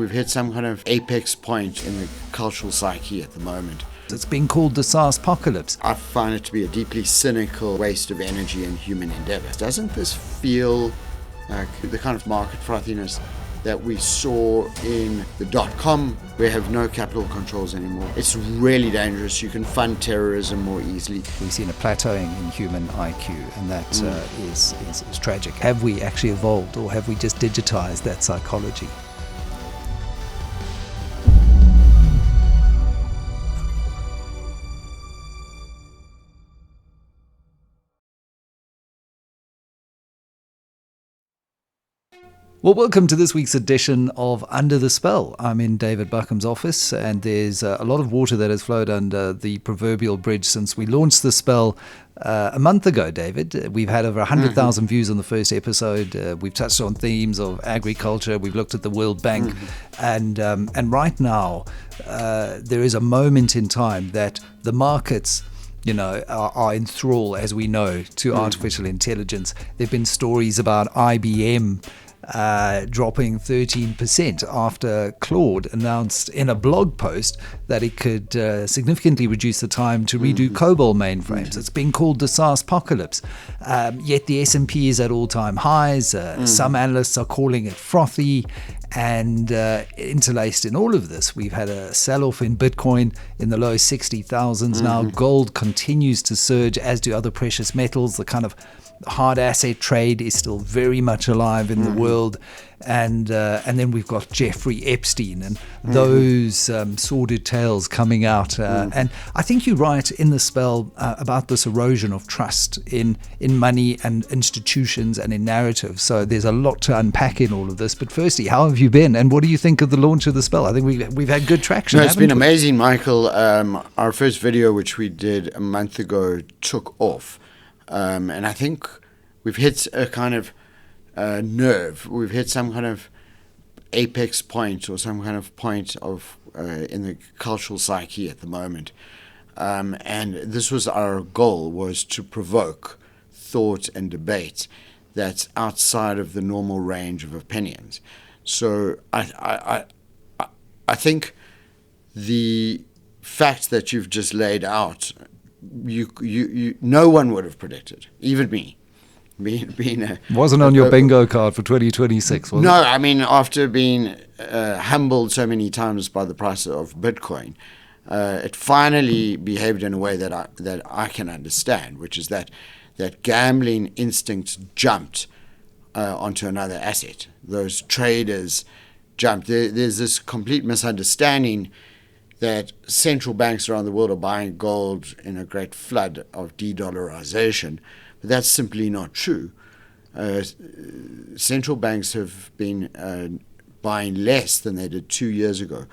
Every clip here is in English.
we've hit some kind of apex point in the cultural psyche at the moment. It's been called the SaaS Pocalypse. I find it to be a deeply cynical waste of energy and human endeavour. Doesn't this feel like the kind of market frothiness that we saw in the .com? We have no capital controls anymore. It's really dangerous. You can fund terrorism more easily. We've seen a plateauing in human IQ, and that is tragic. Have we actually evolved, or have we just digitized that psychology? Well, welcome to this week's edition of Under the Spell. I'm in David Buckham's office, and there's a lot of water that has flowed under the proverbial bridge since we launched the spell a month ago, David. We've had over 100,000 views on the first episode. We've touched on themes of agriculture. We've looked at the World Bank. And right now, there is a moment in time that the markets are in thrall, as we know, to artificial intelligence. There have been stories about IBM dropping 13% after Claude announced in a blog post that it could significantly reduce the time to redo COBOL mainframes. It's been called the SaaS Pocalypse. Yet the S&P is at all-time highs. Some analysts are calling it frothy. And interlaced in all of this, we've had a sell-off in Bitcoin in the low 60,000s. Now gold continues to surge, as do other precious metals. The kind of hard asset trade is still very much alive in the world. And then we've got Jeffrey Epstein and those sordid tales coming out. And I think you write in the spell about this erosion of trust in money and institutions and in narrative. So there's a lot to unpack in all of this. But firstly, how have you been? And what do you think of the launch of the spell? I think we've had good traction. No, it's been amazing, Michael. Our first video, which we did a month ago, took off. And I think we've hit a kind of nerve. We've hit some kind of apex point or some kind of point of in the cultural psyche at the moment. And this was our goal, was to provoke thought and debate that's outside of the normal range of opinions. So I think the fact that you've just laid out, you no one would have predicted, even me. Wasn't on your bingo card for 2026, was it? No, I mean, after being humbled so many times by the price of Bitcoin, it finally behaved in a way that I can understand, which is that gambling instincts jumped onto another asset. Those traders jumped. There's this complete misunderstanding that central banks around the world are buying gold in a great flood of de-dollarization. But that's simply not true. Central banks have been buying less than they did 2 years ago.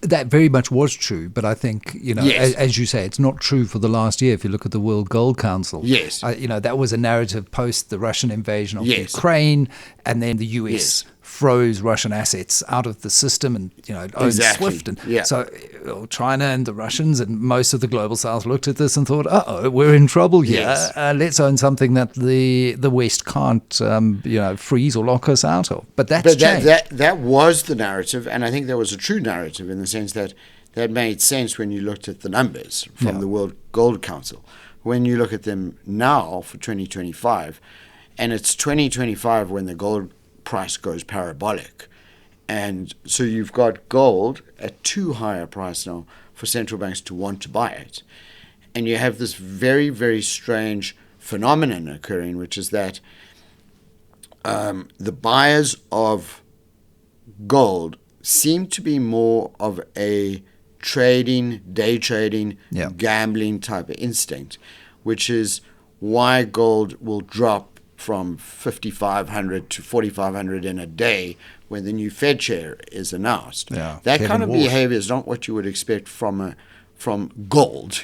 That very much was true, but I think, Yes. as you say, it's not true for the last year. If you look at the World Gold Council, Yes. That was a narrative post the Russian invasion of Yes. Ukraine, and then the US Yes. froze Russian assets out of the system and owned Exactly. SWIFT. And Yeah. so China and the Russians and most of the global south looked at this and thought, we're in trouble here. Yes. Let's own something that the West can't freeze or lock us out of. But that's changed. That was the narrative, and I think that was a true narrative in the sense that made sense when you looked at the numbers from the World Gold Council. When you look at them now for 2025, and it's 2025 when the gold price goes parabolic. And so you've got gold at too high a price now for central banks to want to buy it. And you have this very, very strange phenomenon occurring, which is that the buyers of gold seem to be more of a day trading, gambling type of instinct, which is why gold will drop from 5,500 to 4,500 in a day when the new Fed chair is announced. Yeah, that Kevin kind of Walsh. behavior is not what you would expect from gold.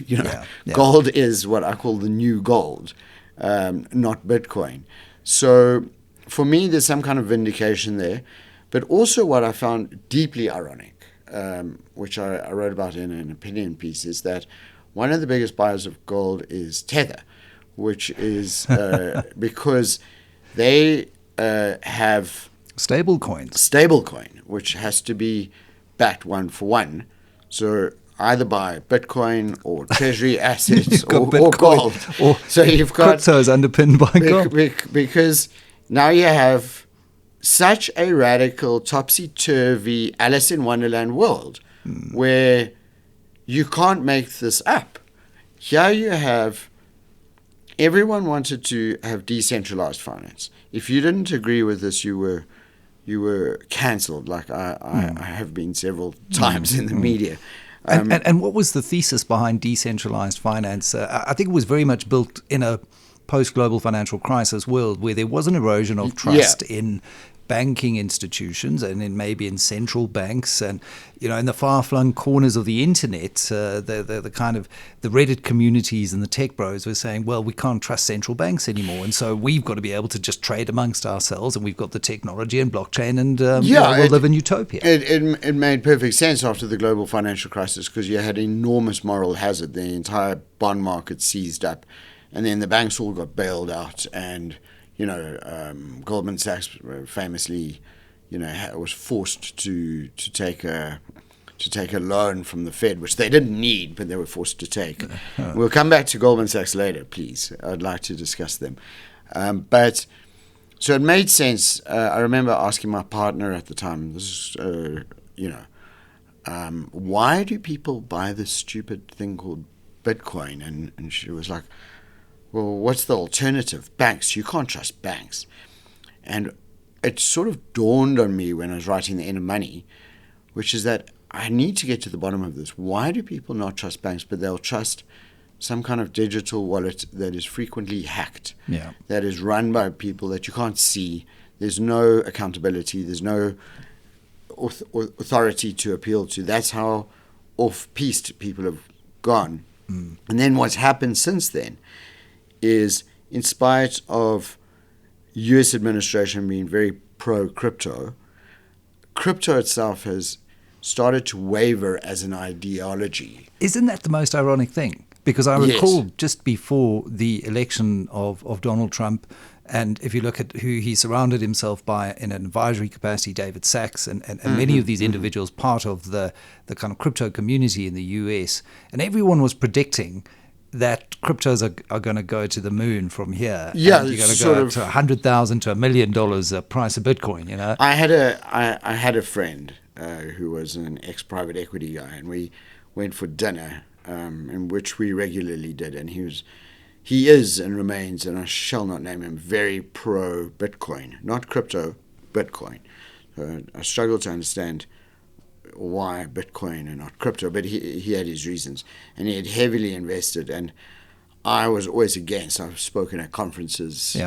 Gold is what I call the new gold, not Bitcoin. So for me, there's some kind of vindication there. But also what I found deeply ironic, which I wrote about in an opinion piece, is that one of the biggest buyers of gold is Tether, which is because they have Stablecoin, which has to be backed 1-for-1. So either buy Bitcoin or treasury assets or gold. Or so you've got crypto is underpinned by gold. Because now you have such a radical, topsy-turvy Alice in Wonderland world where you can't make this up. Here you have everyone wanted to have decentralized finance. If you didn't agree with this, you were cancelled, like I have been several times in the media. And what was the thesis behind decentralized finance? I think it was very much built in a post-global financial crisis world where there was an erosion of trust in banking institutions and maybe in central banks, and in the far-flung corners of the internet, the kind of the Reddit communities and the tech bros were saying, well, we can't trust central banks anymore, and so we've got to be able to just trade amongst ourselves, and we've got the technology and blockchain, and we'll live in utopia. It made perfect sense after the global financial crisis because you had enormous moral hazard. The entire bond market seized up, and then the banks all got bailed out, and Goldman Sachs famously, was forced to take a loan from the Fed, which they didn't need, but they were forced to take. We'll come back to Goldman Sachs later, please. I'd like to discuss them. But so it made sense. I remember asking my partner at the time, why do people buy this stupid thing called Bitcoin? And she was like, well, what's the alternative? Banks. You can't trust banks. And it sort of dawned on me when I was writing The End of Money, which is that I need to get to the bottom of this. Why do people not trust banks, but they'll trust some kind of digital wallet that is frequently hacked, that is run by people that you can't see? There's no accountability. There's no authority to appeal to. That's how off-piste people have gone. And then what's happened since then is, in spite of US administration being very pro-crypto, crypto itself has started to waver as an ideology. Isn't that the most ironic thing? Because I recall just before the election of Donald Trump, and if you look at who he surrounded himself by in an advisory capacity, David Sachs and many of these individuals, part of the kind of crypto community in the US, and everyone was predicting that cryptos are going to go to the moon from here. Yeah, you're going to go to $100,000 to $1 million price of Bitcoin. I had a friend who was an ex-private equity guy, and we went for dinner, in which we regularly did, and he is and remains, and I shall not name him, very pro Bitcoin, not crypto, Bitcoin. I struggle to understand why Bitcoin and not crypto, but he had his reasons, and he had heavily invested, and I was always against. I've spoken at conferences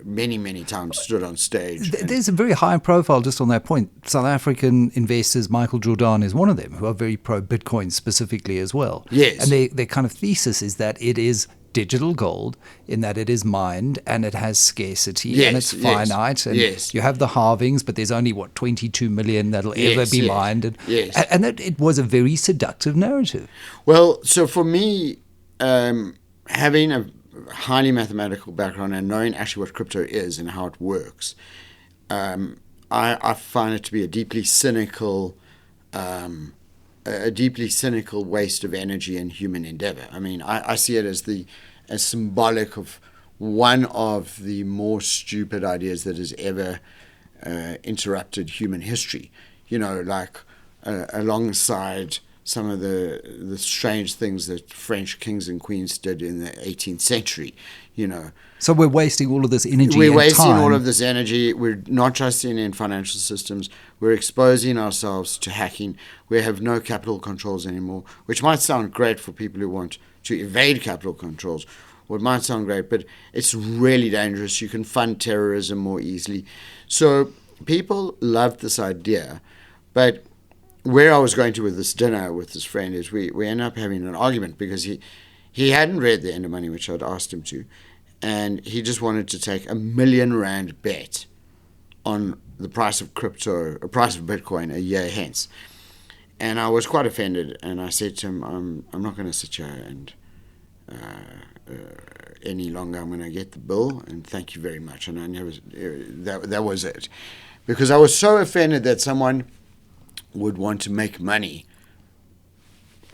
many times, stood on stage. There's a very high profile, just on that point. South African investors, Michael Jordan is one of them, who are very pro-Bitcoin specifically as well. Yes. And their kind of thesis is that it is digital gold, in that it is mined and it has scarcity and it's finite, and you have the halvings, but there's only 22 million that'll ever be mined, and that it was a very seductive narrative. Well, so for me, having a highly mathematical background and knowing actually what crypto is and how it works, I find it to be a deeply cynical waste of energy and human endeavor. I mean, I see it as symbolic of one of the more stupid ideas that has ever interrupted human history. Alongside some of the strange things that French kings and queens did in the 18th century, So we're wasting all of this energy. We're wasting all of this energy. We're not trusting in financial systems. We're exposing ourselves to hacking. We have no capital controls anymore, which might sound great for people who want to evade capital controls. Or it might sound great, but it's really dangerous. You can fund terrorism more easily. So people loved this idea, but where I was going to with this dinner with this friend is we ended up having an argument because he hadn't read The End of Money, which I'd asked him to, and he just wanted to take $1 million bet on the price of crypto, a price of Bitcoin a year hence. And I was quite offended, and I said to him, I'm not going to sit here and any longer. I'm going to get the bill, and thank you very much. And I never, that was it. because I was so offended that someone would want to make money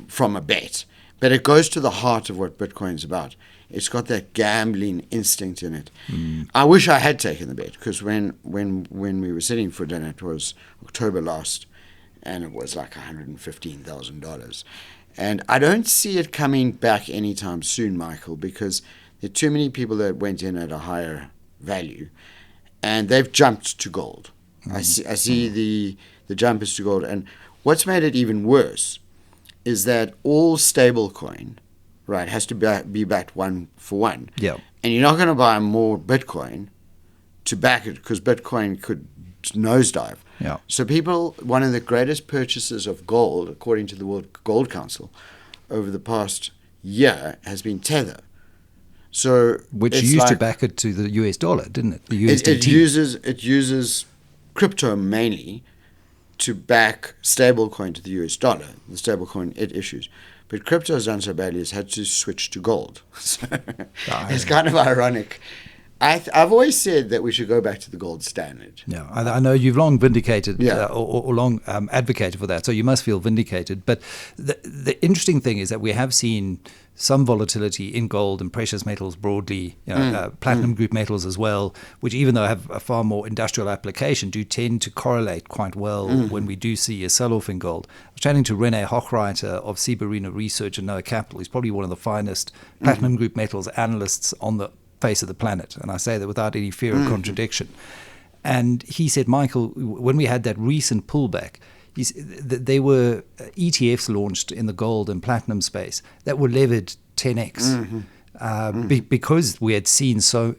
from a bet. But it goes to the heart of what Bitcoin's about. It's got that gambling instinct in it. I wish I had taken the bet, because when we were sitting for dinner, it was October last, and it was like $115,000. And I don't see it coming back anytime soon, Michael, because there are too many people that went in at a higher value, and they've jumped to gold. I see the jump is to gold. And what's made it even worse is that all stablecoin, right, has to be backed 1-for-1. Yeah. And you're not going to buy more Bitcoin to back it, because Bitcoin could nosedive. Yeah. So one of the greatest purchases of gold, according to the World Gold Council, over the past year has been Tether. So which used to back it to the US dollar, didn't it? The USDT. It uses crypto mainly to back stablecoin to the US dollar, the stablecoin it issues. But crypto has done so badly, it's had to switch to gold. So it's kind of ironic. I've always said that we should go back to the gold standard. Yeah, I know you've long vindicated or long advocated for that, so you must feel vindicated. But the interesting thing is that we have seen some volatility in gold and precious metals broadly, platinum group metals as well, which even though have a far more industrial application, do tend to correlate quite well when we do see a sell-off in gold. I was chatting to Rene Hochreiter of Seabarina Research and Noah Capital. He's probably one of the finest platinum group metals analysts on the face of the planet, and I say that without any fear of contradiction. And he said, Michael, when we had that recent pullback, there were ETFs launched in the gold and platinum space that were levered 10x because we had seen so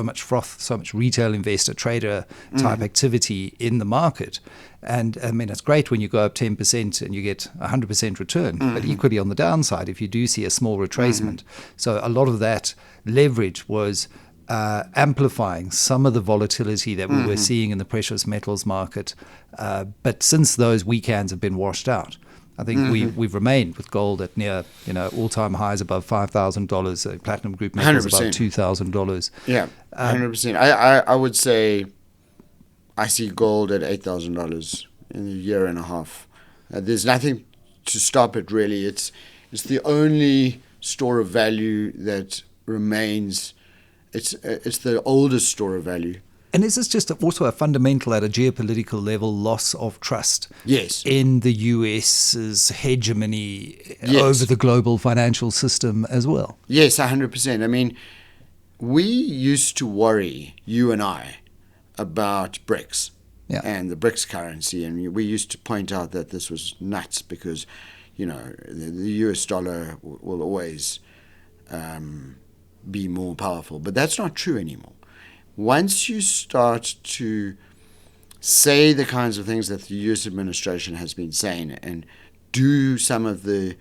much froth, so much retail investor, trader type activity in the market. And I mean, it's great when you go up 10% and you get 100% return, but equally on the downside, if you do see a small retracement. So a lot of that leverage was amplifying some of the volatility that we were seeing in the precious metals market. But since those weekends have been washed out, I think we've remained with gold at near all-time highs above $5,000, platinum group metals 100%. above $2,000. Yeah, 100%. I would say I see gold at $8,000 in a year and a half. There's nothing to stop it, really. It's the only store of value that remains. It's the oldest store of value. And is this just also a fundamental, at a geopolitical level, loss of trust in the US's hegemony over the global financial system as well? Yes, 100%. I mean, we used to worry, you and I, about BRICS and the BRICS currency, and we used to point out that this was nuts because, the US dollar will always be more powerful. But that's not true anymore. Once you start to say the kinds of things that the US administration has been saying and do some of the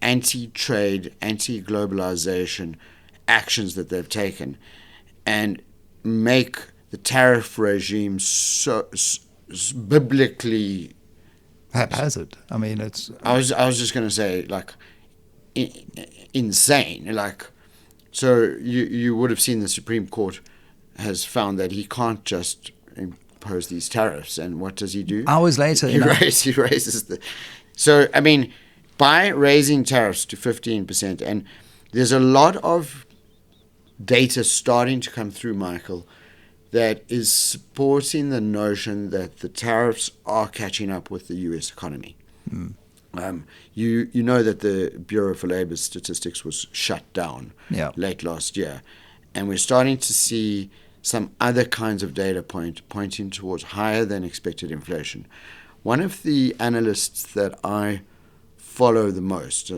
anti-trade, anti-globalization actions that they've taken and make the tariff regime so biblically haphazard. I mean, it's. I was just going to say, like, insane. Like, so you would have seen the Supreme Court has found that he can't just impose these tariffs. And what does he do? Hours later, he raises the. So I mean, by raising tariffs to 15%, and there's a lot of data starting to come through, Michael, that is supporting the notion that the tariffs are catching up with the U.S. economy. You know that the Bureau for Labor Statistics was shut down late last year, and we're starting to see some other kinds of data pointing towards higher than expected inflation. One of the analysts that I follow the most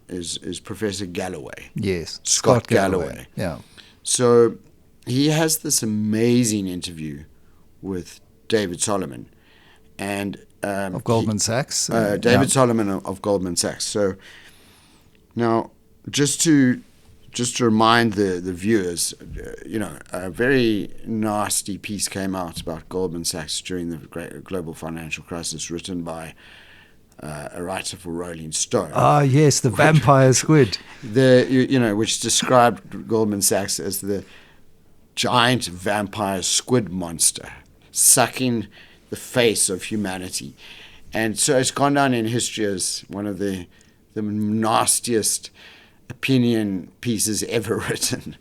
is Professor Galloway. Yes, Scott Galloway. Yeah. So he has this amazing interview with David Solomon, and of Goldman Sachs. David Solomon of Goldman Sachs. So now, just to remind the viewers, a very nasty piece came out about Goldman Sachs during the great global financial crisis, written by a writer for Rolling Stone. Ah, yes, the vampire squid. Which described Goldman Sachs as the giant vampire squid monster. sucking the face of humanity. And so it's gone down in history as one of the nastiest opinion pieces ever written.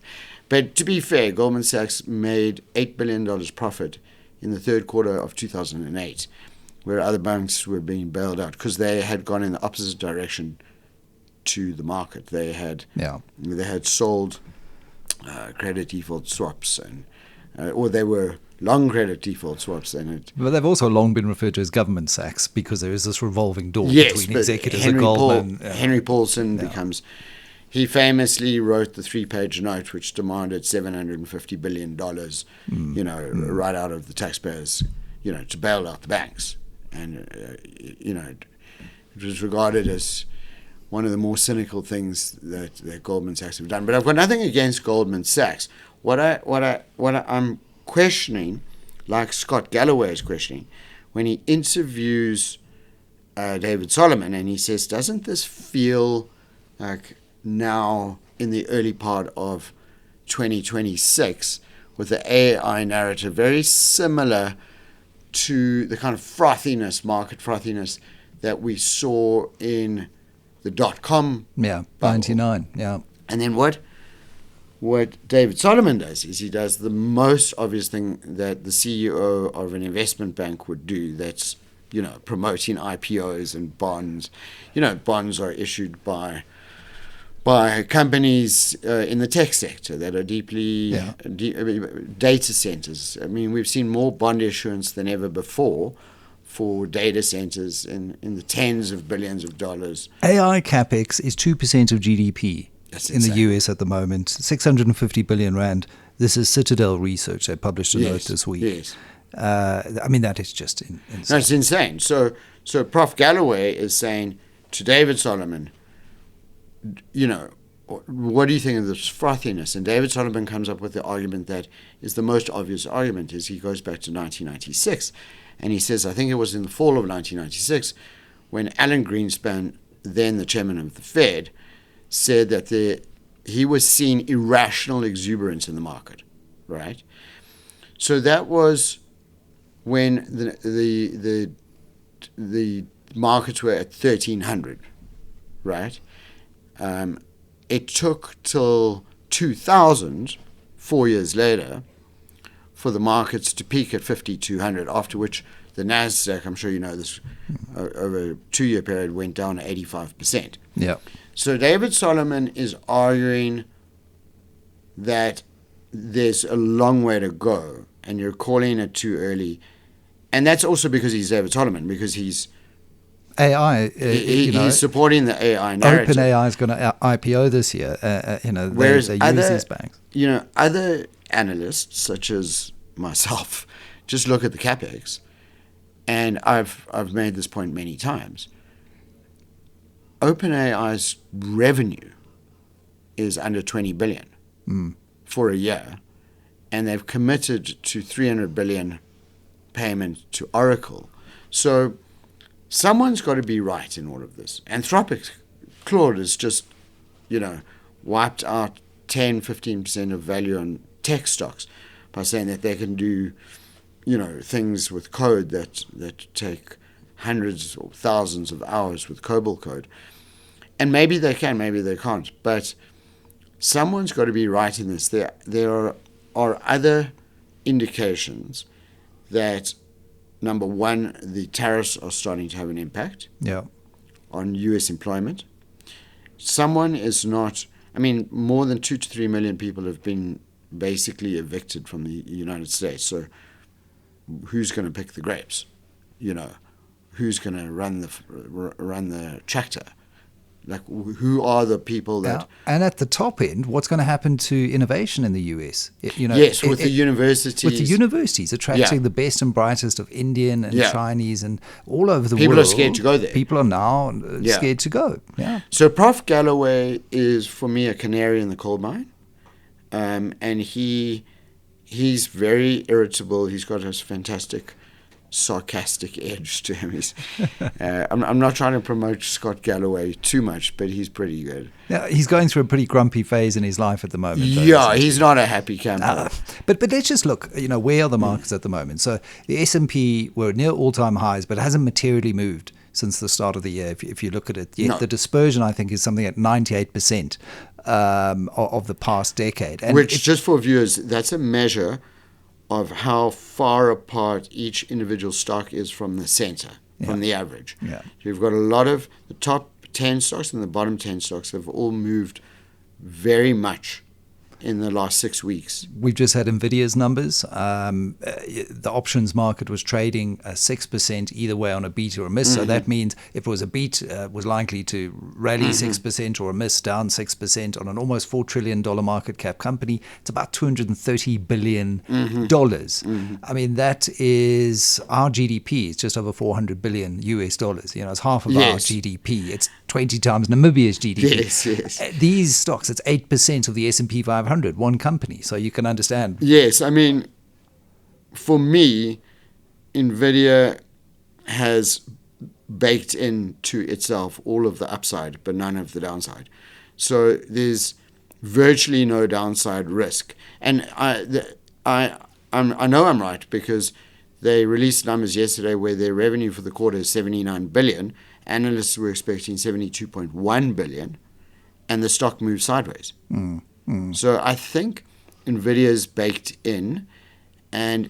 But to be fair, Goldman Sachs made $8 billion profit in the third quarter of 2008, where other banks were being bailed out because they had gone in the opposite direction to the market. They had sold credit default swaps, or they were long credit default swaps. But they've also long been referred to as government Sachs because there is this revolving door yes, between executives at Goldman. Henry Paulson becomes... He famously wrote the 3-page note which demanded $750 billion, right out of the taxpayers, to bail out the banks. And, it was regarded as one of the more cynical things that Goldman Sachs have done. But I've got nothing against Goldman Sachs. What I'm questioning, like Scott Galloway is questioning, when he interviews David Solomon and he says, doesn't this feel like now in the early part of 2026 with the AI narrative very similar to the kind of market frothiness that we saw in the .com bubble. 99, And then what David Solomon does is he does the most obvious thing that the CEO of an investment bank would do, that's promoting IPOs and bonds. Bonds are issued by companies in the tech sector that are deeply data centers. I mean, we've seen more bond issuance than ever before for data centers in the tens of billions of dollars. AI capex is 2% of GDP in the US at the moment, 650 billion rand. This is Citadel Research. They published a note this week. Yes. I mean, that is just insane. No, it's insane. So Prof. Galloway is saying to David Solomon, what do you think of this frothiness? And David Solomon comes up with the argument that is the most obvious argument, is he goes back to 1996. And he says, I think it was in the fall of 1996, when Alan Greenspan, then the chairman of the Fed, said that he was seeing irrational exuberance in the market, right? So that was when the markets were at 1,300, right? It took till 2000, 4 years later, for the markets to peak at 5,200, after which the NASDAQ, I'm sure you know this, over a 2-year period went down 85%. Yeah. So David Solomon is arguing that there's a long way to go and you're calling it too early. And that's also because he's David Solomon, because he's AI, he's supporting the AI narrative. OpenAI is going to IPO this year. Whereas they use these banks. Other analysts, such as myself, just look at the capex, and I've made this point many times. OpenAI's revenue is under 20 billion for a year, and they've committed to 300 billion payment to Oracle. So someone's got to be right in all of this. Anthropic, Claude has just, wiped out 10-15% of value on tech stocks by saying that they can do, things with code that take hundreds or thousands of hours with COBOL code. And maybe they can, maybe they can't. But someone's got to be right in this. There are other indications that, number one, the tariffs are starting to have an impact on U.S. employment. Someone is not, more than 2 to 3 million people have been basically evicted from the United States. So who's going to pick the grapes? Who's going to run the tractor? Like, who are the people that... And at the top end, what's going to happen to innovation in the US? Yes, with the universities. With the universities attracting the best and brightest of Indian and Chinese and all over the world. People are scared to go there. People are now scared to go. Yeah. So Prof. Galloway is, for me, a canary in the coal mine. And he's very irritable. He's got a fantastic sarcastic edge to him. I'm not trying to promote Scott Galloway too much, but he's pretty good. Yeah, he's going through a pretty grumpy phase in his life at the moment. Yeah, he's not a happy camper. But let's just look, where are the markets at the moment? So the S&P were near all-time highs, but it hasn't materially moved since the start of the year, if you look at it. Yet No. the dispersion, I think, is something at 98% of the past decade. And Which, just for viewers, that's a measure of how far apart each individual stock is from the center, from the average. Yeah. So you've got a lot of the top 10 stocks and the bottom 10 stocks have all moved very much in the last 6 weeks. We've just had NVIDIA's numbers. The options market was trading 6% either way on a beat or a miss. So that means if it was a beat, was likely to rally 6%, or a miss down 6% on an almost $4 trillion market cap company. It's about $230 billion. I mean, that is our GDP. It's just over $400 billion US dollars. It's half of our GDP. It's 20 times Namibia's GDP. Yes. These stocks, it's 8% of the S&P 500, one company. So you can understand. Yes, I mean, for me, NVIDIA has baked into itself all of the upside, but none of the downside. So there's virtually no downside risk. And I know I'm right, because they released numbers yesterday where their revenue for the quarter is $79 billion. Analysts were expecting $72.1 billion, and the stock moved sideways. So I think NVIDIA is baked in, and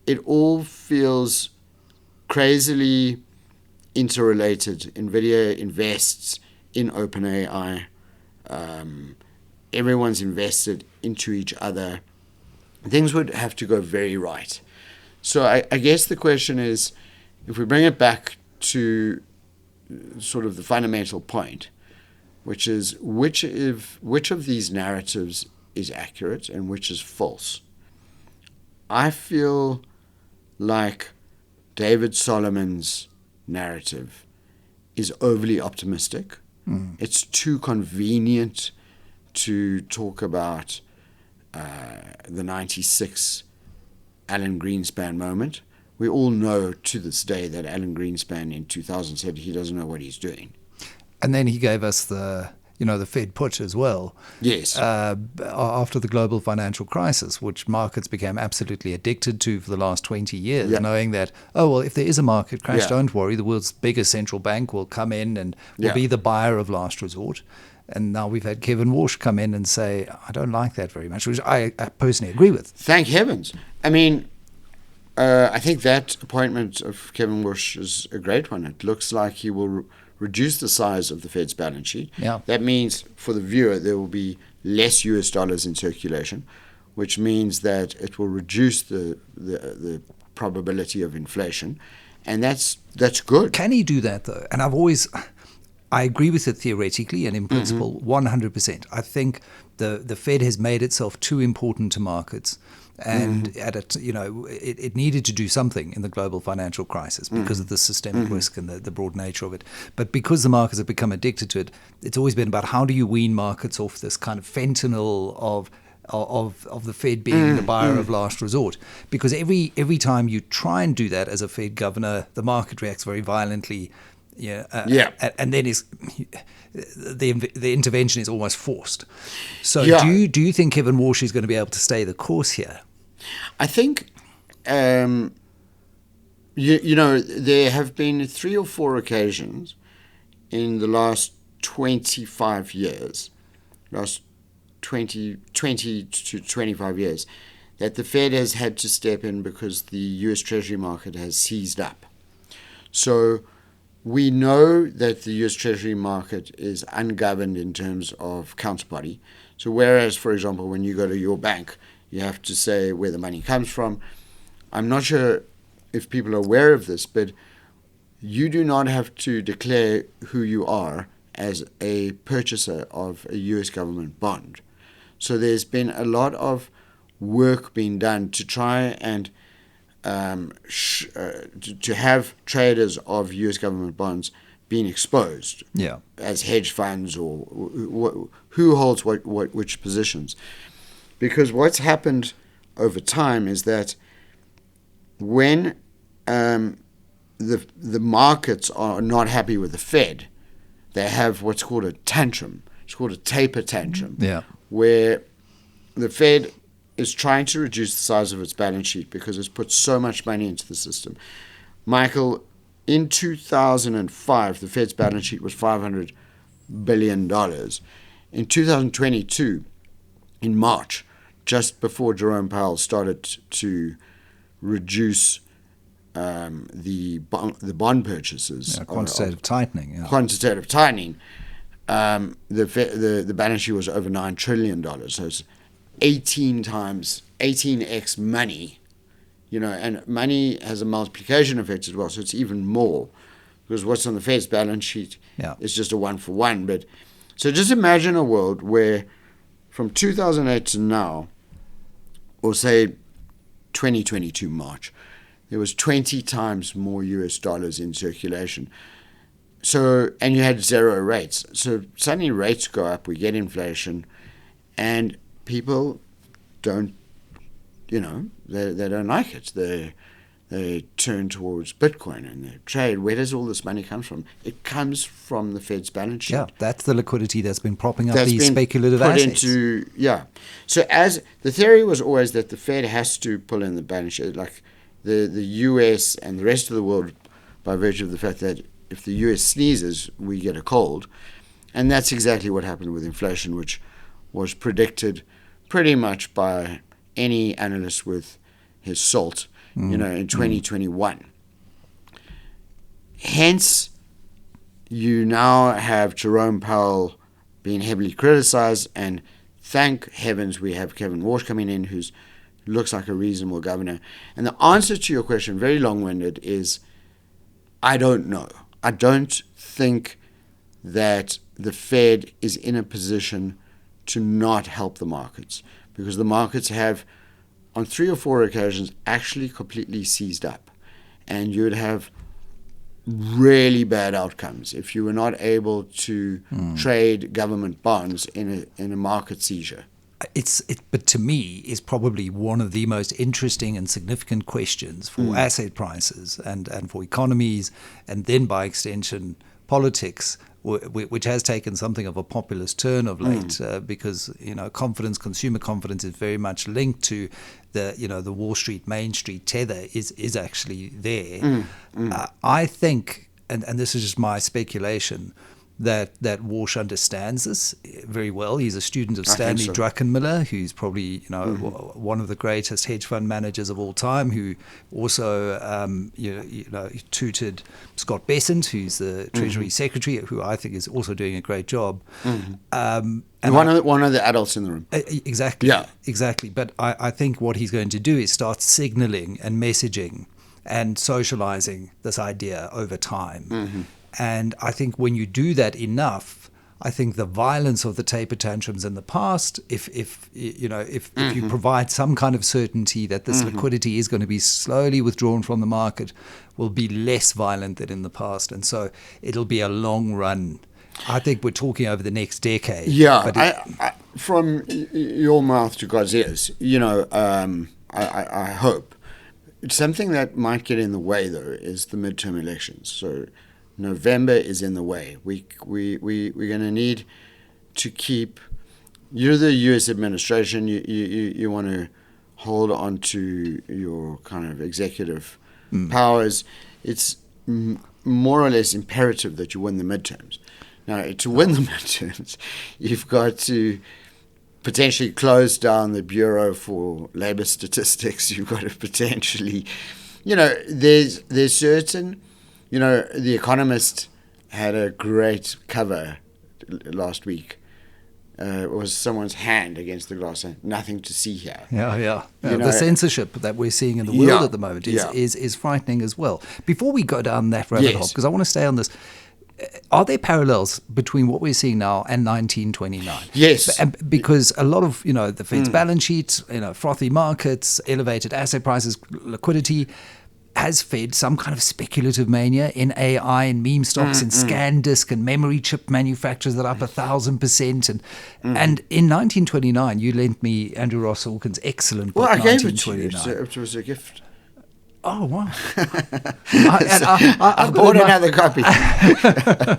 it all feels crazily interrelated. NVIDIA invests in OpenAI. Everyone's invested into each other. Things would have to go very right. So I guess the question is, if we bring it back to sort of the fundamental point, which is which of these narratives is accurate and which is false. I feel like David Solomon's narrative is overly optimistic. It's too convenient to talk about the 96 Alan Greenspan moment. We all know to this day that Alan Greenspan in 2000 said he doesn't know what he's doing. And then he gave us the Fed put as well. Yes. After the global financial crisis, which markets became absolutely addicted to for the last 20 years, knowing that, if there is a market crash, don't worry, the world's biggest central bank will come in and will be the buyer of last resort. And now we've had Kevin Walsh come in and say, I don't like that very much, which I personally agree with. Thank heavens. I mean, I think that appointment of Kevin Walsh is a great one. It looks like he will reduce the size of the Fed's balance sheet. Yeah. That means for the viewer there will be less US dollars in circulation, which means that it will reduce the probability of inflation, and that's good. Can he do that though? And I agree with it theoretically and in principle, 100%. I think the Fed has made itself too important to markets. And it needed to do something in the global financial crisis because of the systemic risk and the broad nature of it. But because the markets have become addicted to it, it's always been about how do you wean markets off this kind of fentanyl of the Fed being the buyer of last resort. Because every time you try and do that as a Fed governor, the market reacts very violently. And then the intervention is almost forced. So do you think Kevin Walsh is going to be able to stay the course here? I think, there have been 3 or 4 occasions in the last 25 years, last 20 to 25 years, that the Fed has had to step in because the US Treasury market has seized up. So we know that the US Treasury market is ungoverned in terms of counterparty. So whereas, for example, when you go to your bank, you have to say where the money comes from. I'm not sure if people are aware of this, but you do not have to declare who you are as a purchaser of a US government bond. So there's been a lot of work being done to try and to have traders of US government bonds being exposed as hedge funds or who holds which positions. Because what's happened over time is that when the markets are not happy with the Fed, they have what's called a tantrum. It's called a taper tantrum, where the Fed is trying to reduce the size of its balance sheet because it's put so much money into the system. Michael, in 2005, the Fed's balance sheet was $500 billion. In 2022, in March, just before Jerome Powell started to reduce the bond purchases, quantitative tightening. Quantitative tightening. The balance sheet was over $9 trillion. So it's 18x money, and money has a multiplication effect as well. So it's even more, because what's on the Fed's balance sheet is just a 1-for-1. But so just imagine a world where from 2008 to now, or say 2022 March, there was 20 times more US dollars in circulation. So, and you had zero rates. So suddenly rates go up, we get inflation, and people don't, they don't like it. They turn towards Bitcoin and they trade. Where does all this money come from? It comes from the Fed's balance sheet. Yeah, that's the liquidity that's been propping up these speculative assets. So as the theory was always that the Fed has to pull in the balance sheet, like the US and the rest of the world, by virtue of the fact that if the US sneezes, we get a cold. And that's exactly what happened with inflation, which was predicted pretty much by any analyst with his salt, in 2021. Hence, you now have Jerome Powell being heavily criticized, and thank heavens we have Kevin Walsh coming in, who looks like a reasonable governor. And the answer to your question, very long-winded, is I don't know. I don't think that the Fed is in a position to not help the markets, because the markets have, on 3 or 4 occasions, actually completely seized up. And you would have really bad outcomes if you were not able to trade government bonds in a market seizure. But to me, is probably one of the most interesting and significant questions for asset prices and for economies, and then by extension politics, which has taken something of a populist turn of late, because consumer confidence is very much linked to the Wall Street, Main Street tether is actually there. I think, and this is just my speculation, that Walsh understands this very well. He's a student of Stanley Druckenmiller, who's probably one of the greatest hedge fund managers of all time, who also tutored Scott Bessent, who's the Treasury Secretary, who I think is also doing a great job. And one of the adults in the room. Exactly. Yeah. Exactly. But I think what he's going to do is start signaling and messaging and socializing this idea over time. And I think when you do that enough, I think the violence of the taper tantrums in the past, if you provide some kind of certainty that this liquidity is going to be slowly withdrawn from the market, will be less violent than in the past. And so it'll be a long run. I think we're talking over the next decade. Yeah, I, from your mouth to God's ears, I hope. Something that might get in the way, though, is the midterm elections. So November is in the way. We're going to need to keep. You're the U.S. administration. You want to hold on to your kind of executive powers. It's more or less imperative that you win the midterms. Now, to win the midterms, you've got to potentially close down the Bureau for Labor Statistics. You've got to potentially, there's certain. The Economist had a great cover last week. It was someone's hand against the glass, saying, "Nothing to see here." Yeah. The censorship that we're seeing in the world at the moment is frightening as well. Before we go down that rabbit hole, because I want to stay on this, are there parallels between what we're seeing now and 1929? Yes. Because a lot of, the Fed's balance sheet, frothy markets, elevated asset prices, liquidity, has fed some kind of speculative mania in AI and meme stocks and scan disk and memory chip manufacturers that are up 1,000%. And in 1929, you lent me Andrew Ross Hawkins' excellent book, 1929. I gave it to you. It was a gift. Oh, wow. I bought another copy. I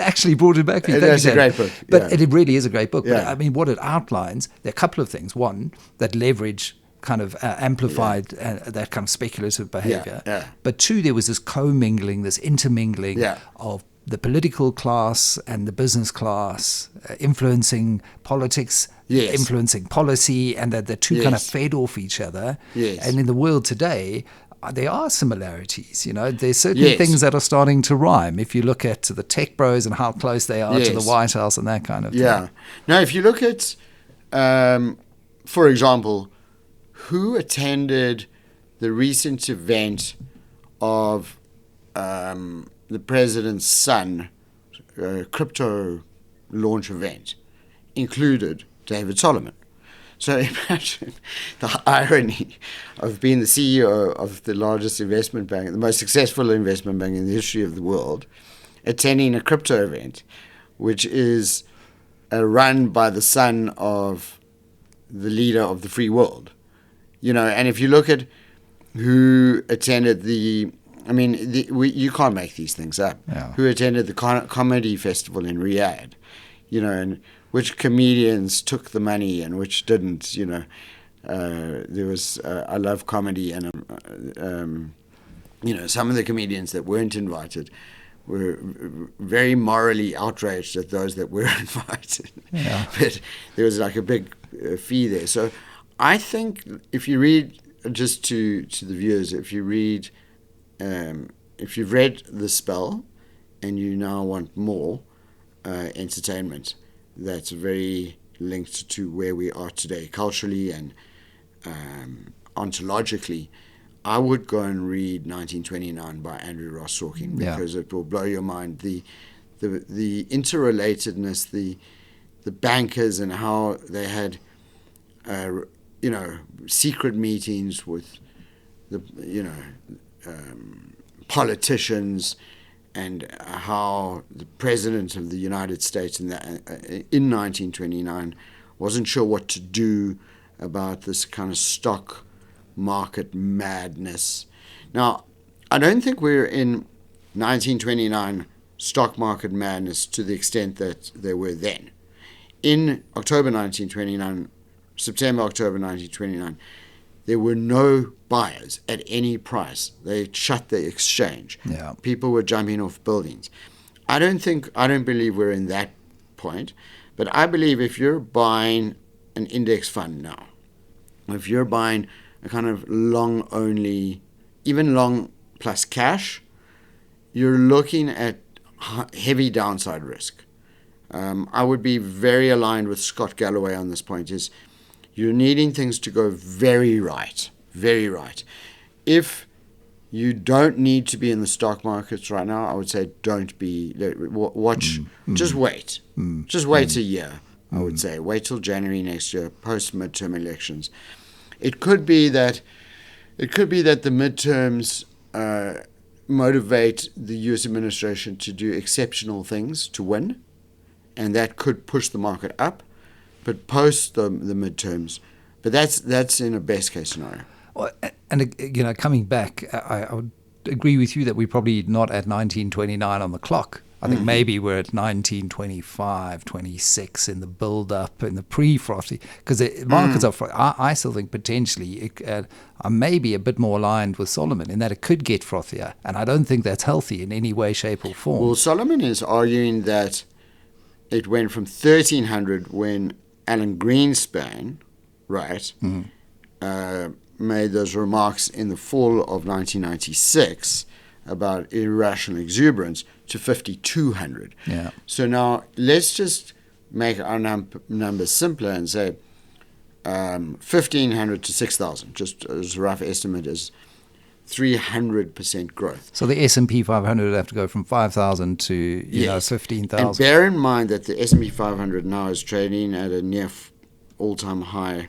actually brought it back for you. It's a great book. But it really is a great book. Yeah. But I mean, what it outlines, there are a couple of things. One, that leverage kind of amplified that kind of speculative behavior. Yeah. But two, there was this commingling, this intermingling of the political class and the business class influencing politics, influencing policy, and that the two kind of fed off each other. Yes. And in the world today, there are similarities. There's certain things that are starting to rhyme. If you look at the tech bros and how close they are to the White House and that kind of thing. Yeah. Now, if you look at, for example, who attended the recent event of the president's son crypto launch event, included David Solomon. So imagine the irony of being the CEO of the largest investment bank, the most successful investment bank in the history of the world, attending a crypto event, which is run by the son of the leader of the free world. And if you look at who attended you can't make these things up. Yeah. Who attended the comedy festival in Riyadh, and which comedians took the money and which didn't. There was I love comedy, and some of the comedians that weren't invited were very morally outraged at those that were invited. Yeah. But there was like a big fee there. So I think if you read, just to the viewers, if you've read The Spell and you now want more entertainment that's very linked to where we are today culturally and ontologically, I would go and read 1929 by Andrew Ross Sorkin, because it will blow your mind. The interrelatedness, the bankers, and how they had secret meetings with the politicians, and how the president of the United States in 1929 wasn't sure what to do about this kind of stock market madness. Now, I don't think we're in 1929 stock market madness to the extent that they were then. In October 1929, September, October 1929, there were no buyers at any price. They shut the exchange. Yeah. People were jumping off buildings. I don't believe we're in that point, but I believe if you're buying an index fund now, if you're buying a kind of long only, even long plus cash, you're looking at heavy downside risk. I would be very aligned with Scott Galloway on this point, is you're needing things to go very right, very right. If you don't need to be in the stock markets right now, I would say don't be, watch, just wait. Just wait a year, I would say. Wait till January next year, post-midterm elections. It could be that the midterms motivate the U.S. administration to do exceptional things to win, and that could push the market up. But post the midterms, but that's in a best case scenario. Well, and coming back, I would agree with you that we're probably not at 1929 on the clock. I think maybe we're at 1925, 26 in the build-up, in the pre-frothy, because the markets are frothy. I still think potentially I'm maybe a bit more aligned with Solomon in that it could get frothier, and I don't think that's healthy in any way, shape, or form. Well, Solomon is arguing that it went from 1300 when Alan Greenspan, made those remarks in the fall of 1996 about irrational exuberance, to 5,200. Yeah. So now let's just make our numbers simpler and say 1,500 to 6,000, just as a rough estimate, is 300% growth. So the S&P 500 would have to go from 5,000 to 15,000. And bear in mind that the S&P 500 now is trading at a near all-time high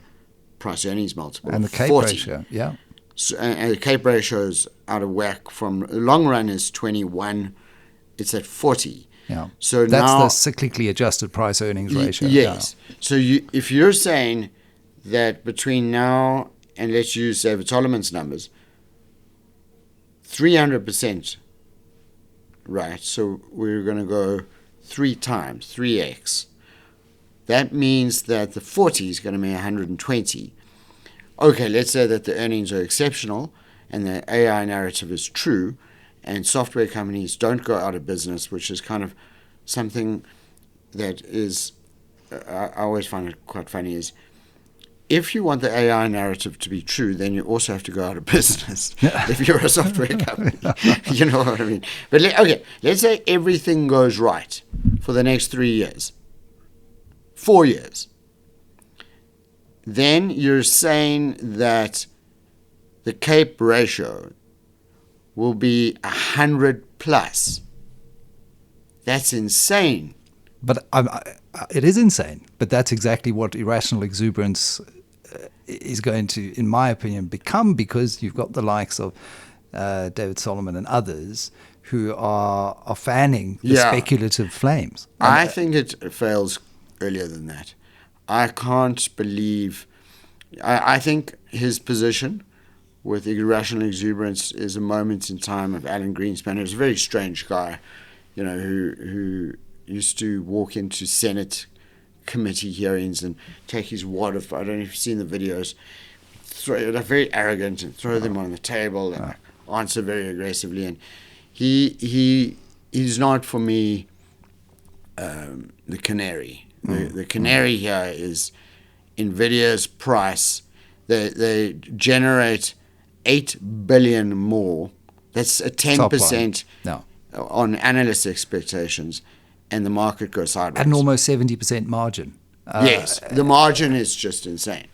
price earnings multiple. And the CAPE 40. ratio, yeah. So, and the CAPE ratio is out of whack. From the long run is 21, it's at 40. Yeah. So that's now, the cyclically adjusted price earnings ratio. Yes. Yeah. So if you're saying that between now and let's use David Solomon's numbers, 300% right. So we're going to go 3 times, 3x. That means that the 40 is going to be 120. Okay, let's say that the earnings are exceptional and the AI narrative is true and software companies don't go out of business, which is kind of something that is, I always find it quite funny, is if you want the AI narrative to be true, then you also have to go out of business if you're a software company. You know what I mean? But let's say everything goes right for the next 3 years, 4 years. Then you're saying that the CAPE ratio will be 100 plus. That's insane. But it is insane. But that's exactly what irrational exuberance is going to, in my opinion, become, because you've got the likes of David Solomon and others who are fanning the speculative flames. I think it fails earlier than that. I can't believe... I think his position with irrational exuberance is a moment in time of Alan Greenspan, who's a very strange guy, you know, who used to walk into Senate committee hearings and take his wad of, I don't know if you've seen the videos, they're very arrogant and throw them on the table and answer very aggressively. And he's not, for me, the canary. The canary here is NVIDIA's price. They generate 8 billion more. That's a 10% on analyst expectations, and the market goes sideways. At an almost 70% margin. Yes, the margin is just insane.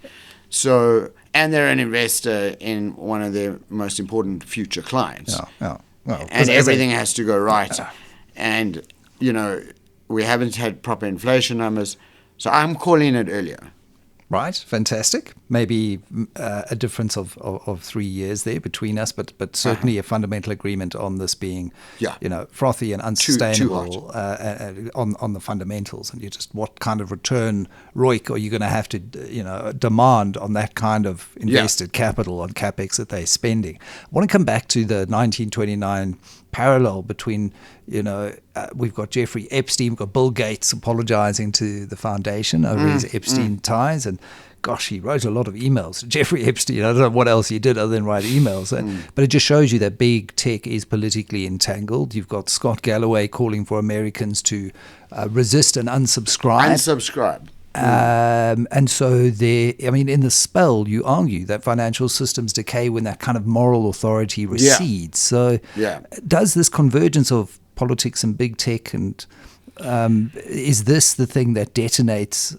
So, and they're an investor in one of their most important future clients. Well, and everything has to go right. And, you know, we haven't had proper inflation numbers. So I'm calling it earlier. Right, fantastic. Maybe a difference of 3 years there between us, but certainly a fundamental agreement on this being, you know, frothy and unsustainable on the fundamentals. And you just, what kind of return ROIC are you going to have to, you know, demand on that kind of invested capital on capex that they're spending? I want to come back to the 1929 parallel between, you know, we've got Jeffrey Epstein, we've got Bill Gates apologizing to the foundation over his Epstein ties, and gosh, he wrote a lot of emails. Jeffrey Epstein, I don't know what else he did other than write emails, but it just shows you that big tech is politically entangled. You've got Scott Galloway calling for Americans to resist and unsubscribe. And so there, I mean, in the spell, you argue that financial systems decay when that kind of moral authority recedes. So does this convergence of politics and big tech, and is this the thing that detonates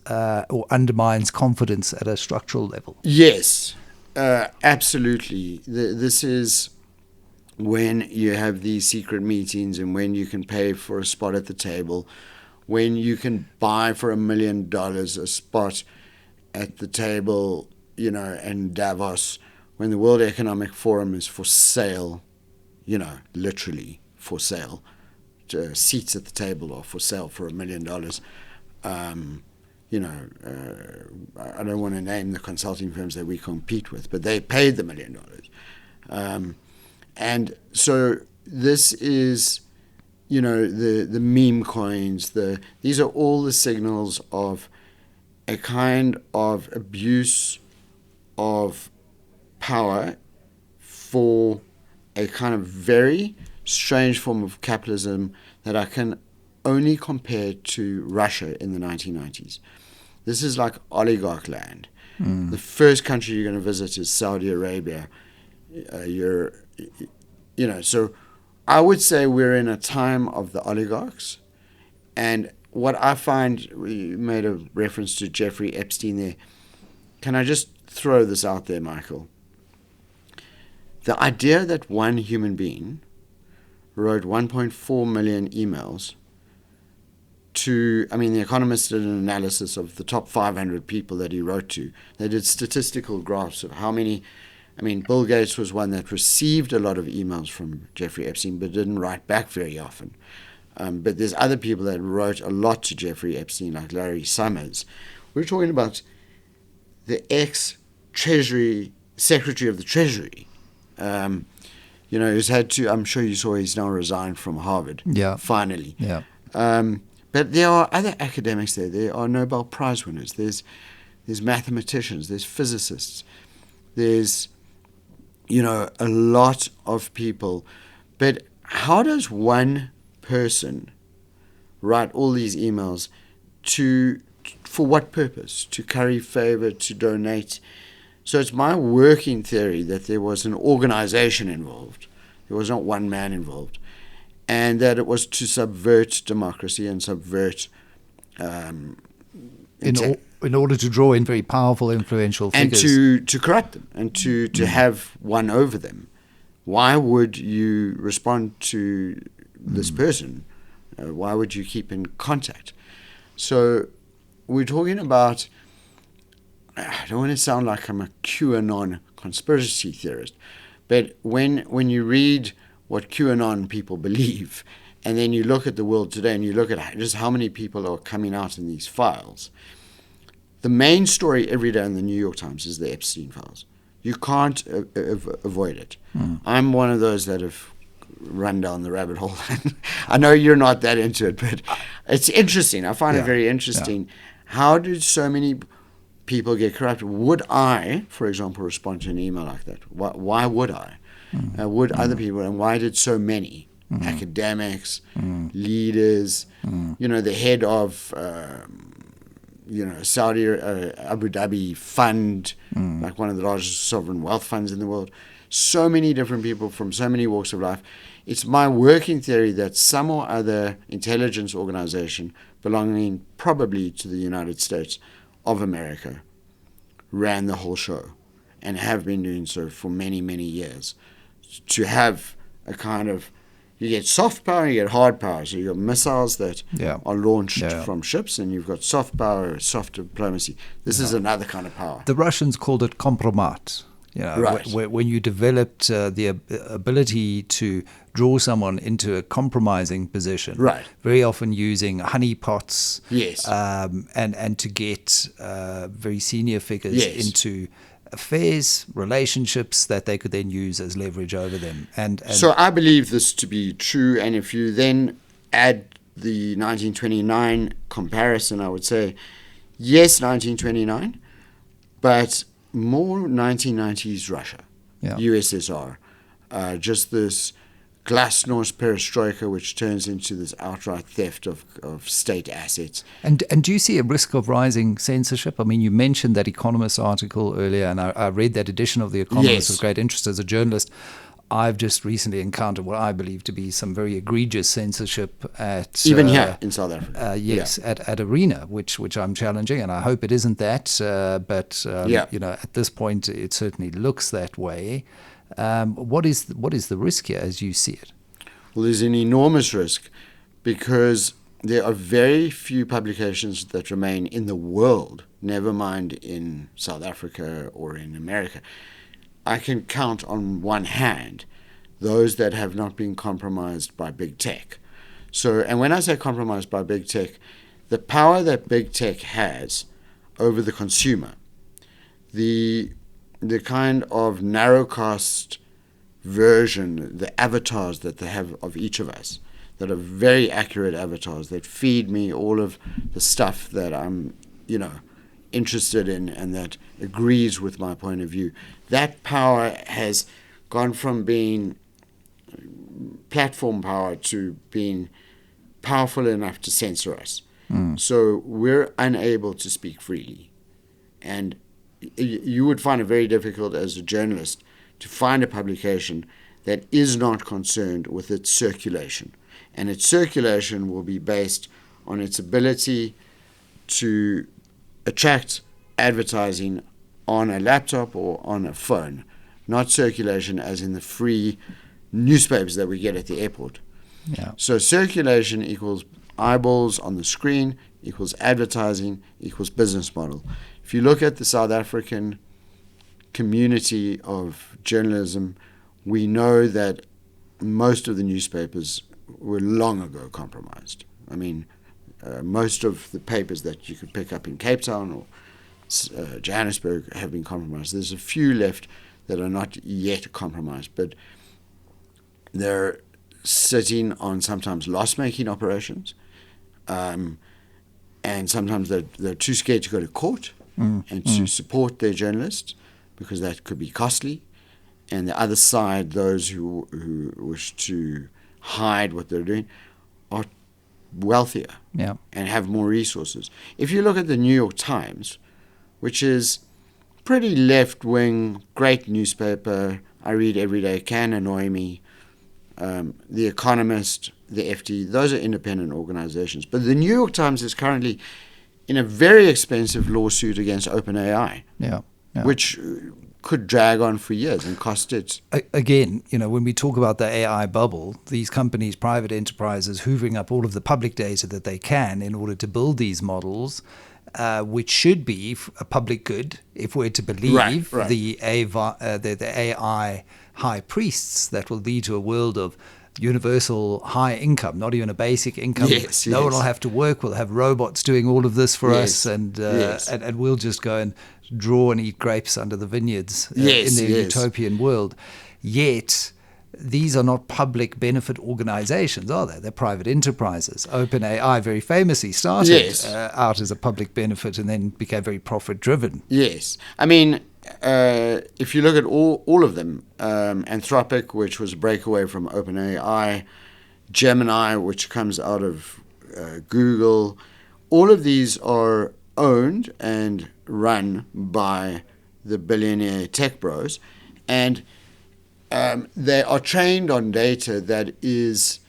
or undermines confidence at a structural level? Yes, absolutely. This is when you have these secret meetings and when you can pay for a spot at the table, when you can buy for $1 million a spot at the table, you know, in Davos, when the World Economic Forum is for sale, you know, literally for sale. Seats at the table are for sale for $1 million. You know, I don't want to name the consulting firms that we compete with, but they paid the $1 million. And so this is, you know, the meme coins, these are all the signals of a kind of abuse of power for a kind of very strange form of capitalism that I can only compare to Russia in the 1990s. This is like oligarch land. The first country you're going to visit is Saudi Arabia. You know, so I would say we're in a time of the oligarchs. And what I find, we made a reference to Jeffrey Epstein there. Can I just throw this out there, Michael? The idea that one human being wrote 1.4 million emails to, I mean, The Economist did an analysis of the top 500 people that he wrote to. They did statistical graphs of how many. I mean, Bill Gates was one that received a lot of emails from Jeffrey Epstein but didn't write back very often. But there's other people that wrote a lot to Jeffrey Epstein, like Larry Summers. We're talking about the ex-Treasury Secretary of the Treasury. You know, he's had to. I'm sure you saw he's now resigned from Harvard. Yeah. Finally. Yeah. But there are other academics there. There are Nobel Prize winners. There's mathematicians. There's physicists. There's, you know, a lot of people. But how does one person write all these emails for what purpose? To curry favor, to donate? So it's my working theory that there was an organization involved. There was not one man involved. And that it was to subvert democracy and subvert in order to draw in very powerful, influential figures. And to corrupt them and to have one over them. Why would you respond to this person? Why would you keep in contact? So we're talking about, I don't want to sound like I'm a QAnon conspiracy theorist, but when you read what QAnon people believe, and then you look at the world today and you look at just how many people are coming out in these files, the main story every day in the New York Times is the Epstein files. You can't avoid it. I'm one of those that have run down the rabbit hole. I know you're not that into it, but it's interesting. I find it very interesting. Yeah. How did so many people get corrupted? Would I, for example, respond to an email like that? Why would I? Would other people? And why did so many academics, leaders, you know, the head of Saudi Abu Dhabi fund, like one of the largest sovereign wealth funds in the world, so many different people from so many walks of life. It's my working theory that some or other intelligence organization belonging probably to the United States of America ran the whole show and have been doing so for many, many years. To have a kind of, you get soft power, you get hard power. So you've got missiles that are launched from ships, and you've got soft power, soft diplomacy. This is another kind of power. The Russians called it compromat. You know, right. When you developed the ability to draw someone into a compromising position, right. very often using honeypots, yes. And to get very senior figures into affairs, relationships that they could then use as leverage over them. And so I believe this to be true, and if you then add the 1929 comparison, I would say, yes, 1929, but more 1990s Russia, USSR, just this glasnost perestroika, which turns into this outright theft of state assets. And do you see a risk of rising censorship? I mean, you mentioned that Economist article earlier, and I read that edition of The Economist with great interest as a journalist. I've just recently encountered what I believe to be some very egregious censorship at even here in South Africa. At Arena, which I'm challenging, and I hope it isn't that. But you know, at this point, it certainly looks that way. What is the risk here as you see it? Well, there's an enormous risk because there are very few publications that remain in the world, never mind in South Africa or in America. I can count on one hand those that have not been compromised by big tech. So, and when I say compromised by big tech, the power that big tech has over the consumer, the kind of narrowcast version, the avatars that they have of each of us, that are very accurate avatars that feed me all of the stuff that I'm, interested in and that agrees with my point of view. That power has gone from being platform power to being powerful enough to censor us. So we're unable to speak freely. And you would find it very difficult as a journalist to find a publication that is not concerned with its circulation. And its circulation will be based on its ability to attract advertising on a laptop or on a phone, not circulation as in the free newspapers that we get at the airport. Yeah. So circulation equals eyeballs on the screen, equals advertising, equals business model. If you look at the South African community of journalism, we know that most of the newspapers were long ago compromised. I mean, most of the papers that you could pick up in Cape Town or Johannesburg have been compromised. There's a few left that are not yet compromised, but they're sitting on sometimes loss-making operations, and sometimes they're too scared to go to court and to support their journalists because that could be costly. And the other side, those who wish to hide what they're doing, are wealthier and have more resources. If you look at the New York Times, which is pretty left-wing, great newspaper, I read every day, can annoy me. The Economist, the FT, those are independent organizations. But the New York Times is currently in a very expensive lawsuit against OpenAI, which could drag on for years and cost it. Again, when we talk about the AI bubble, these companies, private enterprises, hoovering up all of the public data that they can in order to build these models, which should be a public good, if we're to believe the AI high priests that will lead to a world of universal high income, not even a basic income. No one will have to work. We'll have robots doing all of this for us, and we'll just go and draw and eat grapes under the vineyards in their utopian world. Yet, these are not public benefit organizations, are they? They're private enterprises. OpenAI very famously started out as a public benefit and then became very profit-driven. Yes. I mean, if you look at all of them, Anthropic, which was a breakaway from OpenAI, Gemini, which comes out of Google, all of these are owned and run by the billionaire tech bros, and they are trained on data that is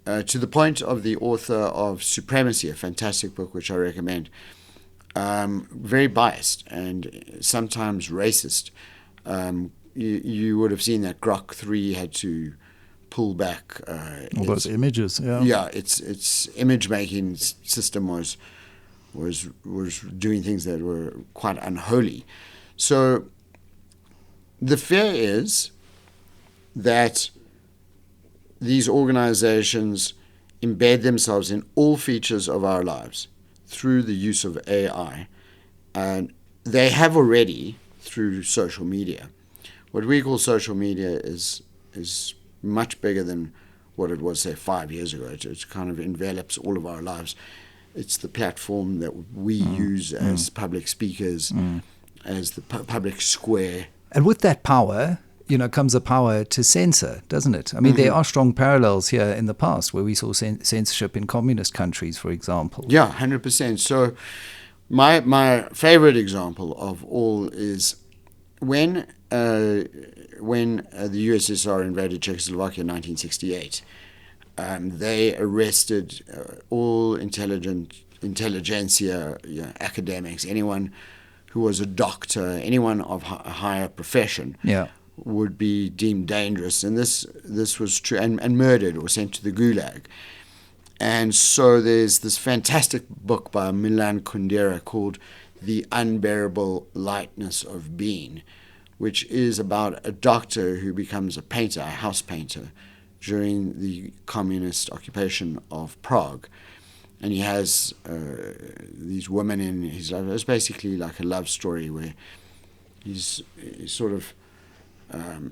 to the point of the author of Supremacy, a fantastic book which I recommend, very biased and sometimes racist. You would have seen that Grok 3 had to pull back all those images. Its image making system was doing things that were quite unholy. So the fear is that these organizations embed themselves in all features of our lives through the use of AI, and they have already through social media. What we call social media is much bigger than what it was, say, 5 years ago. It kind of envelops all of our lives. It's the platform that we use as public speakers, as the public square. And with that power, comes a power to censor, doesn't it? I mean, there are strong parallels here in the past where we saw censorship in communist countries, for example. Yeah, 100%. So my favorite example of all is when the USSR invaded Czechoslovakia in 1968. They arrested all intelligentsia, academics, anyone who was a doctor, anyone of a higher profession would be deemed dangerous. And this was true, and murdered or sent to the Gulag. And so there's this fantastic book by Milan Kundera called The Unbearable Lightness of Being, which is about a doctor who becomes a painter, a house painter, during the communist occupation of Prague. And he has these women in his life. It's basically like a love story where he's sort of,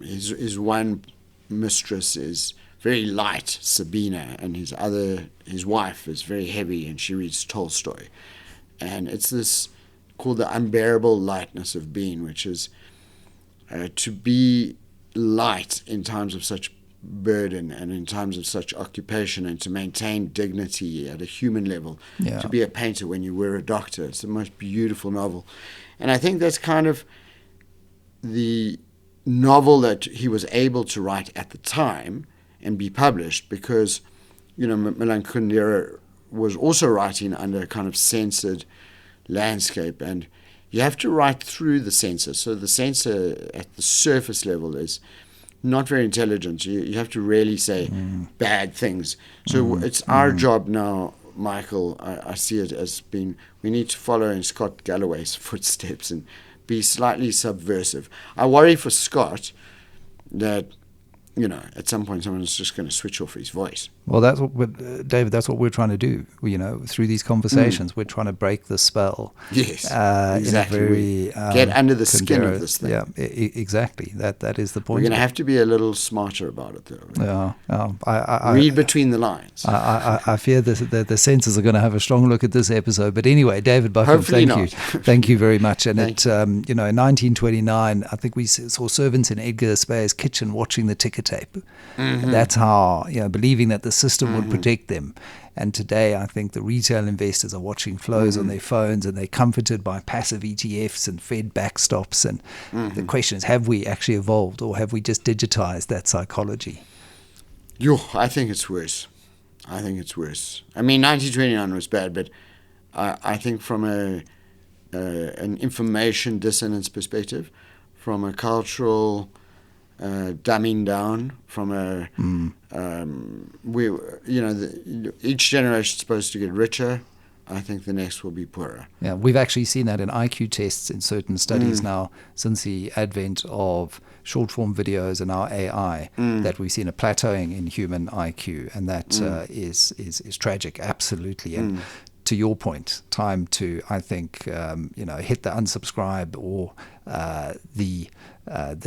his one mistress is very light, Sabina, and his wife is very heavy, and she reads Tolstoy. And it's this called the unbearable lightness of being, which is to be light in times of such burden and in times of such occupation, and to maintain dignity at a human level. To be a painter when you were a doctor. It's the most beautiful novel. And I think that's kind of the novel that he was able to write at the time and be published, because Milan Kundera was also writing under a kind of censored landscape, and you have to write through the censor. So the censor at the surface level is not very intelligent. You have to really say bad things. So it's our job now, Michael, I see it as being, we need to follow in Scott Galloway's footsteps and be slightly subversive. I worry for Scott that at some point someone's just going to switch off his voice. Well, that's what David. That's what we're trying to do. Through these conversations, we're trying to break the spell. Yes, exactly. In a very get under the skin of this thing. Yeah, exactly. That is the point. We're going to have to be a little smarter about it, though. Yeah. Read between the lines. I fear that the censors are going to have a strong look at this episode. But anyway, David Buckham, Hopefully thank not. you, thank you very much. And in 1929, I think we saw servants in Edgar Speyer's kitchen watching the ticker tape. Mm-hmm. That's how, believing that the system would protect them. And today, I think the retail investors are watching flows on their phones, and they're comforted by passive ETFs and Fed backstops. And the question is, have we actually evolved, or have we just digitized that psychology? I think it's worse. I mean, 1929 was bad, but I think from an information dissonance perspective, from a cultural dumbing down, from each generation is supposed to get richer. I think the next will be poorer. Yeah, we've actually seen that in IQ tests in certain studies now since the advent of short-form videos and now AI, that we've seen a plateauing in human IQ, and that is tragic, absolutely. And to your point, time to, I think, hit the unsubscribe or the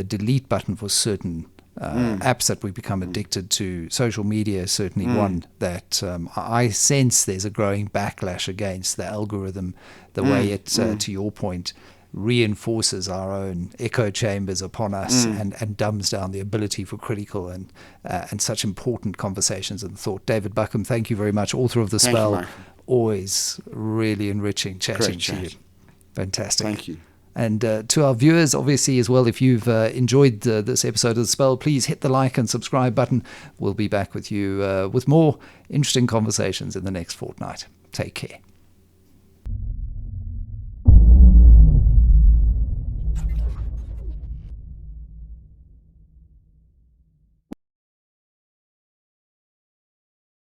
delete button for certain apps that we become addicted to. Social media is certainly one that I sense there's a growing backlash against the algorithm, the way it, to your point, reinforces our own echo chambers upon us and dumbs down the ability for critical and such important conversations and thought. David Buckham, thank you very much, author of The Spell. Always really enriching chatting to you. Fantastic. Thank you. And to our viewers, obviously, as well, if you've enjoyed this episode of The Spell, please hit the like and subscribe button. We'll be back with you with more interesting conversations in the next fortnight. Take care.